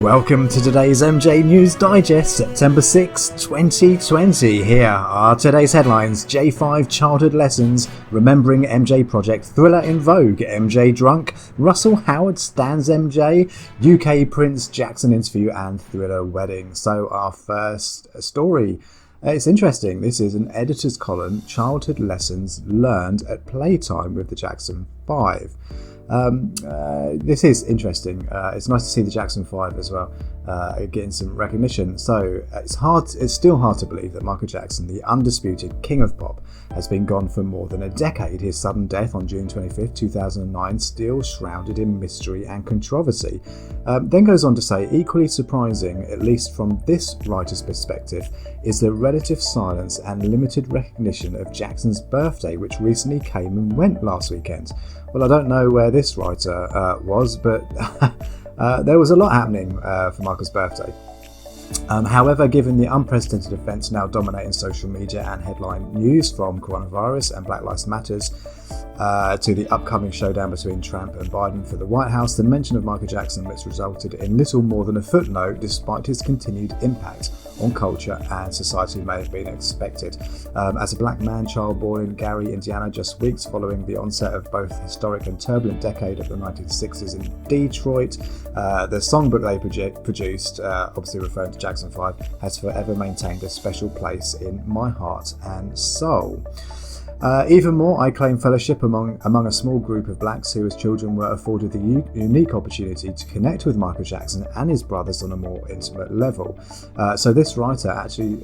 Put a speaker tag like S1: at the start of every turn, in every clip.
S1: Welcome to today's MJ News Digest, September 6, 2020. Here are today's headlines. J5 Childhood Lessons, Remembering MJ Project, Thriller in Vogue, MJ Drunk, Russell Howard Stands MJ, UK Prince Jackson Interview and Thriller Wedding. So our first story. It's interesting. This is an editor's column, Childhood Lessons Learned at Playtime with the Jackson 5. This is interesting. It's nice to see the Jackson 5 as well getting some recognition. So it's still hard to believe that Michael Jackson, the undisputed king of pop, has been gone for more than a decade. His sudden death on June 25th, 2009, still shrouded in mystery and controversy. Then goes on to say, equally surprising, at least from this writer's perspective, is the relative silence and limited recognition of Jackson's birthday, which recently came and went last weekend. Well, I don't know where this writer was, but there was a lot happening for Michael's birthday. However, given the unprecedented events now dominating social media and headline news, from coronavirus and Black Lives Matters to the upcoming showdown between Trump and Biden for the White House, the mention of Michael Jackson has resulted in little more than a footnote, despite his continued impact on culture and society may have been expected. As a black man, child born in Gary, Indiana, just weeks following the onset of both the historic and turbulent decade of the 1960s in Detroit, the songbook they produced, obviously referring to Jackson 5, has forever maintained a special place in my heart and soul. Even more, I claim fellowship among a small group of blacks who as children were afforded the unique opportunity to connect with Michael Jackson and his brothers on a more intimate level. So this writer actually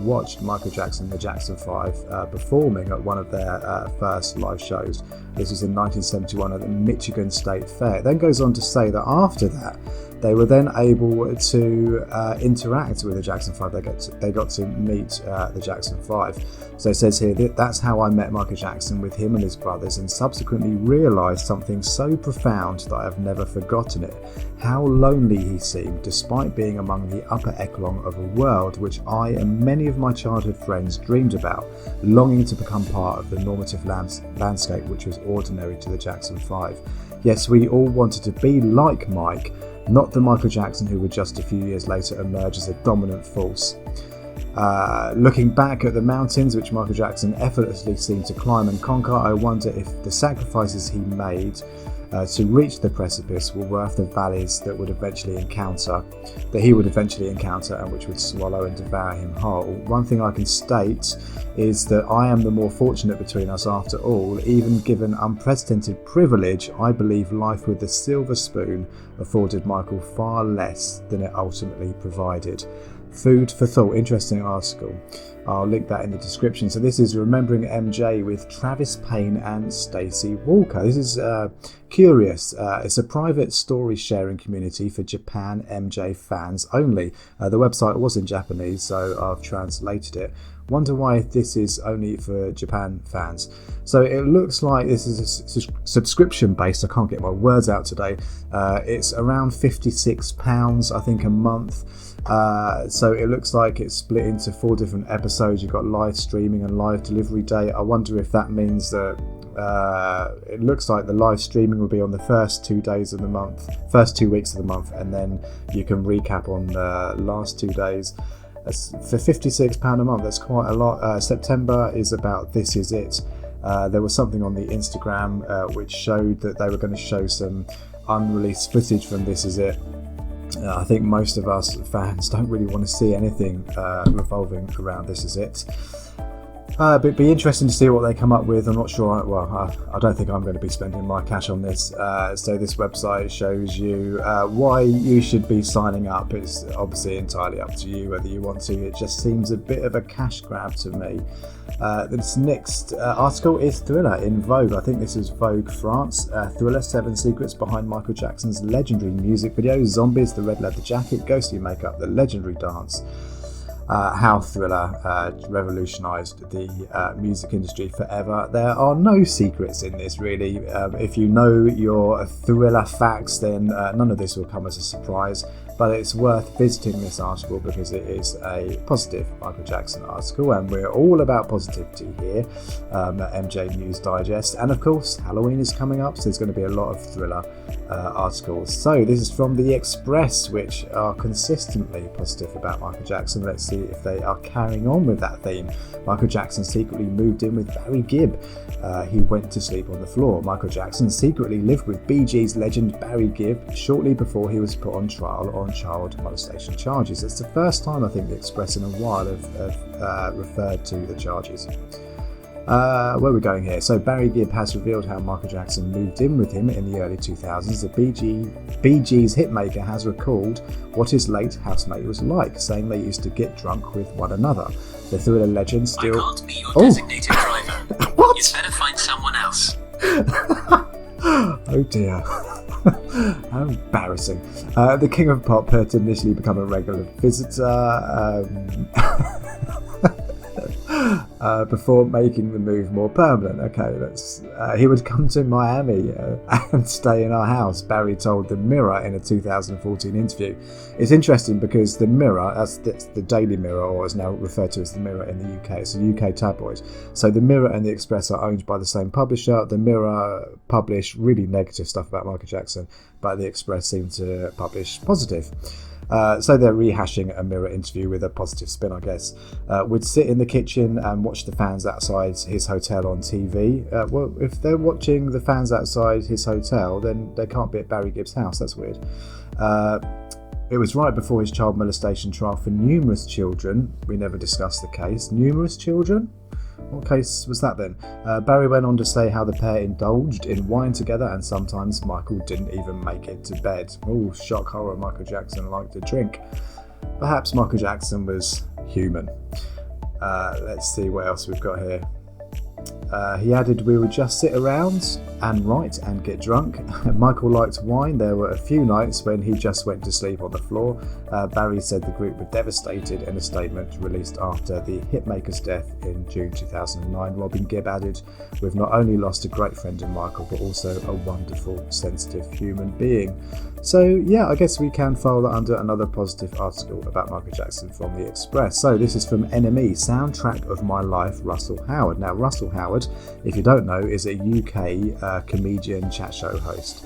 S1: watched Michael Jackson, the Jackson 5, performing at one of their first live shows. This was in 1971 at the Michigan State Fair. It then goes on to say that after that, they were then able to interact with the Jackson 5. They got to meet the Jackson 5. So it says here that that's how I met Michael Jackson, with him and his brothers, and subsequently realised something so profound that I've never forgotten it. How lonely he seemed, despite being among the upper echelon of a world which I and many of my childhood friends dreamed about, longing to become part of the normative landscape which was ordinary to the Jackson 5. Yes, we all wanted to be like Mike, not the Michael Jackson who would just a few years later emerge as a dominant force. Looking back at the mountains which Michael Jackson effortlessly seemed to climb and conquer, I wonder if the sacrifices he made to reach the precipice were worth the valleys that he would eventually encounter and which would swallow and devour him whole. One thing I can state is that I am the more fortunate between us after all. Even given unprecedented privilege, I believe life with the silver spoon afforded Michael far less than it ultimately provided. Food for thought. Interesting article. I'll link that in the description. So this is Remembering MJ with Travis Payne and Stacey Walker. This is curious. It's a private story sharing community for Japan MJ fans only. The website was in Japanese, so I've translated it. Wonder why this is only for Japan fans. So it looks like this is subscription based. I can't get my words out today. It's around £56, I think, a month. So it looks like it's split into 4 different episodes. You've got live streaming and live delivery day. I wonder if that means that it looks like the live streaming will be on the first 2 days of the month, first 2 weeks of the month, and then you can recap on the last 2 days. For £56 a month, that's quite a lot. September is about This Is It. There was something on the Instagram which showed that they were going to show some unreleased footage from This Is It. I think most of us fans don't really want to see anything revolving around This Is It. But it'd be interesting to see what they come up with. I'm not sure. I don't think I'm going to be spending my cash on this. So this website shows you why you should be signing up. It's obviously entirely up to you whether you want to. It just seems a bit of a cash grab to me. This next article is Thriller in Vogue. I think this is Vogue France. Thriller, 7 secrets behind Michael Jackson's legendary music video. Zombies, the red leather jacket, ghostly makeup, the legendary dance. How Thriller revolutionised the music industry forever. There are no secrets in this, really. If you know your Thriller facts, then none of this will come as a surprise. but it's worth visiting this article because it is a positive Michael Jackson article, and we're all about positivity here at MJ News Digest. And of course, Halloween is coming up, so there's going to be a lot of thriller articles. So this is from The Express, which are consistently positive about Michael Jackson. Let's see if they are carrying on with that theme. Michael Jackson secretly moved in with Barry Gibb. He went to sleep on the floor. Michael Jackson secretly lived with Bee Gees legend Barry Gibb shortly before he was put on trial on child molestation charges. It's the first time I think The Express in a while have referred to the charges. Where are we going here? So Barry Gibb has revealed how Michael Jackson moved in with him in the early 2000s. The Bee Gees hitmaker has recalled what his late housemate was like, saying they used to get drunk with one another. The Thriller legend still...
S2: I can't be your designated driver.
S1: What?
S2: You'd better find someone else.
S1: Oh dear. How embarrassing. The King of Pop had initially become a regular visitor before making the move more permanent. Okay, he would come to Miami and stay in our house, Barry told The Mirror in a 2014 interview. It's interesting because The Mirror, that's the Daily Mirror, or is now referred to as The Mirror in the UK, it's a UK tabloid. So The Mirror and The Express are owned by the same publisher. The Mirror publish really negative stuff about Michael Jackson, but The Express seem to publish positive. So they're rehashing a Mirror interview with a positive spin, I guess. Would sit in the kitchen and watch the fans outside his hotel on TV. Well, if they're watching the fans outside his hotel, then they can't be at Barry Gibb's house. That's weird. It was right before his child molestation trial for numerous children. We never discussed the case. Numerous children? What case was that then? Barry went on to say how the pair indulged in wine together and sometimes Michael didn't even make it to bed. Oh, shock horror, Michael Jackson liked to drink. Perhaps Michael Jackson was human. Let's see what else we've got here. He added, we would just sit around and write and get drunk. Michael liked wine. There were a few nights when he just went to sleep on the floor. Barry said the group were devastated in a statement released after the hitmaker's death in June 2009. Robin Gibb added, we've not only lost a great friend in Michael, but also a wonderful, sensitive human being. So yeah, I guess we can file that under another positive article about Michael Jackson from The Express. So this is from NME, Soundtrack of My Life, Russell Howard. Now Russell Howard, if you don't know, is a UK comedian chat show host.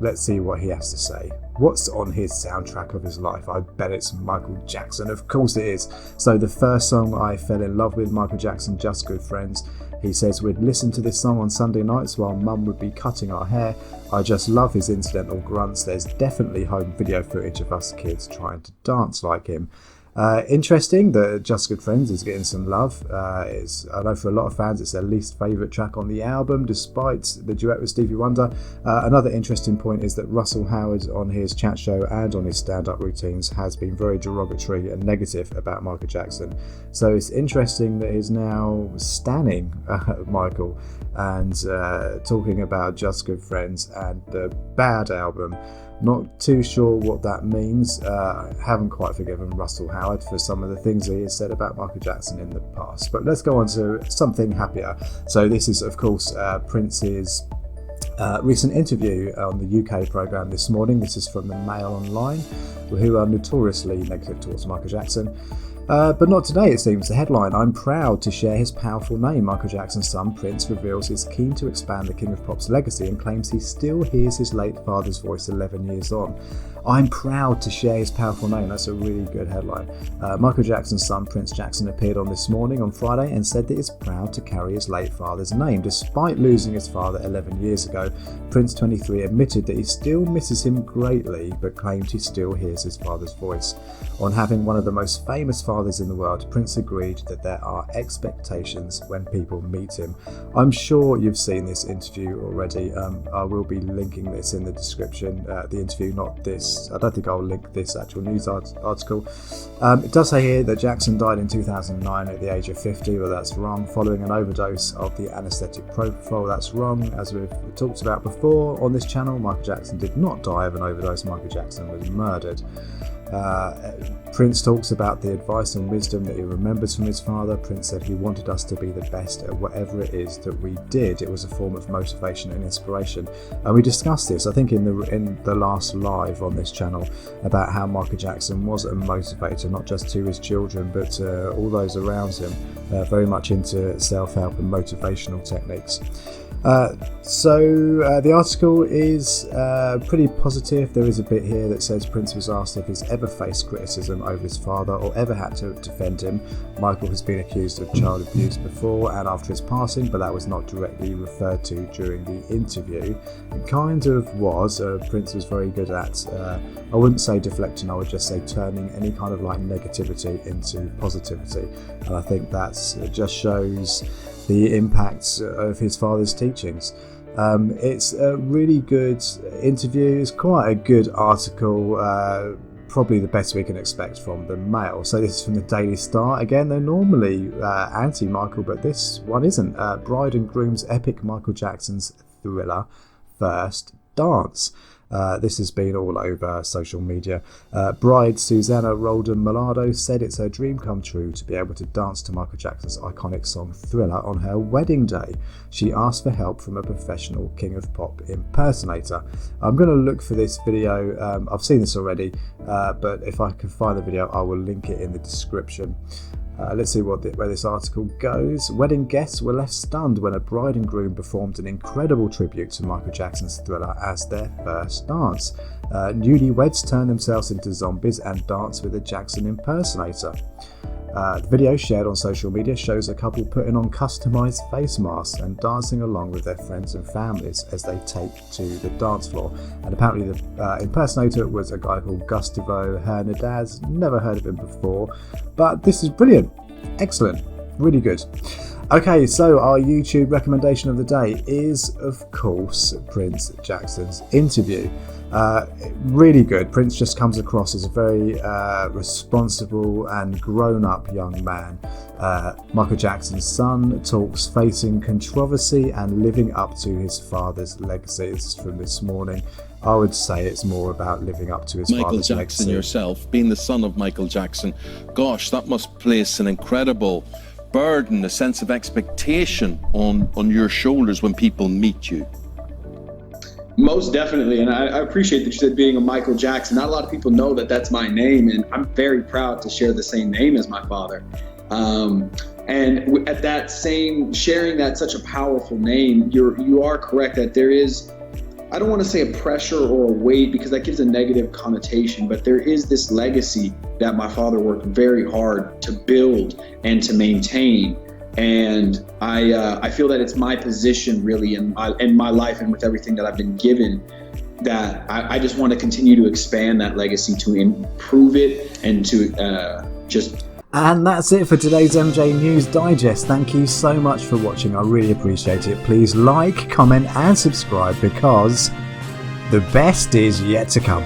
S1: Let's see what he has to say. What's on his soundtrack of his life? I bet it's Michael Jackson. Of course it is. So the first song I fell in love with, Michael Jackson, Just Good Friends. He says we'd listen to this song on Sunday nights while Mum would be cutting our hair. I just love his incidental grunts. There's definitely home video footage of us kids trying to dance like him. Interesting that Just Good Friends is getting some love. I know for a lot of fans it's their least favourite track on the album, despite the duet with Stevie Wonder. Another interesting point is that Russell Howard on his chat show and on his stand-up routines has been very derogatory and negative about Michael Jackson. So it's interesting that he's now stanning Michael and talking about Just Good Friends and the bad album. Not too sure what that means. Haven't quite forgiven Russell Howard for some of the things he has said about Michael Jackson in the past. But let's go on to something happier. So this is, of course, Prince's recent interview on the UK programme this morning. This is from the Mail Online, who are notoriously negative towards Michael Jackson. But not today, it seems. The headline, I'm proud to share his powerful name. Michael Jackson's son, Prince, reveals he's keen to expand the King of Pop's legacy and claims he still hears his late father's voice 11 years on. I'm proud to share his powerful name. That's a really good headline. Michael Jackson's son, Prince Jackson, appeared on This Morning on Friday and said that he's proud to carry his late father's name. Despite losing his father 11 years ago, Prince 23 admitted that he still misses him greatly, but claimed he still hears his father's voice. On having one of the most famous fathers in the world, Prince agreed that there are expectations when people meet him. I'm sure you've seen this interview already. I will be linking this in the description. The interview, not this. I don't think I'll link this actual news article. It does say here that Jackson died in 2009 at the age of 50. Well, that's wrong. Following an overdose of the anaesthetic propofol. That's wrong. As we've talked about before on this channel, Michael Jackson did not die of an overdose. Michael Jackson was murdered. Prince talks about the advice advice and wisdom that he remembers from his father. Prince said he wanted us to be the best at whatever it is that we did. It was a form of motivation and inspiration. And we discussed this, I think, in the last live on this channel, about how Michael Jackson was a motivator, not just to his children, but to all those around him, very much into self-help and motivational techniques. So the article is pretty positive. There is a bit here that says Prince was asked if he's ever faced criticism over his father or ever had to defend him. Michael has been accused of child abuse before and after his passing, but that was not directly referred to during the interview. It kind of was. Prince was very good at, I wouldn't say deflecting, I would just say turning any kind of like negativity into positivity. And I think that's just shows the impact of his father's teachings. It's a really good interview. It's quite a good article, probably the best we can expect from the Mail. So this is from the Daily Star. Again, they're normally anti-Michael, but this one isn't. Bride and groom's epic Michael Jackson's thriller First Dance. This has been all over social media. Bride Susanna Roldan Malado said it's her dream come true to be able to dance to Michael Jackson's iconic song Thriller on her wedding day. She asked for help from a professional King of Pop impersonator. I'm going to look for this video. I've seen this already, but if I can find the video, I will link it in the description. Let's see where this article goes. Wedding guests were left stunned when a bride and groom performed an incredible tribute to Michael Jackson's Thriller as their first dance. Newlyweds turned themselves into zombies and danced with a Jackson impersonator. The video shared on social media shows a couple putting on customised face masks and dancing along with their friends and families as they take to the dance floor. And apparently the impersonator was a guy called Gustavo Hernandez. Never heard of him before, but this is brilliant. Excellent. Really good. Okay, so our YouTube recommendation of the day is, of course, Prince Jackson's interview. Really good. Prince just comes across as a very responsible and grown-up young man. Michael Jackson's son talks facing controversy and living up to his father's legacy. This is from this morning. I would say it's more about living up to his
S3: Michael
S1: father's
S3: Jackson
S1: legacy.
S3: yourself, being the son of Michael Jackson, gosh, that must place an incredible burden, a sense of expectation on your shoulders when people meet you.
S4: Most definitely, and I appreciate that you said being a Michael Jackson. Not a lot of people know that that's my name, and I'm very proud to share the same name as my father. And at that same, sharing that such a powerful name, you are correct that there is, I don't want to say a pressure or a weight because that gives a negative connotation, but there is this legacy that my father worked very hard to build and to maintain. And I feel that it's my position really in my life and with everything that I've been given, that I just want to continue to expand that legacy, to improve it, and to just...
S1: And that's it for today's MJ News Digest. Thank you so much for watching. I really appreciate it. Please like, comment and subscribe because the best is yet to come.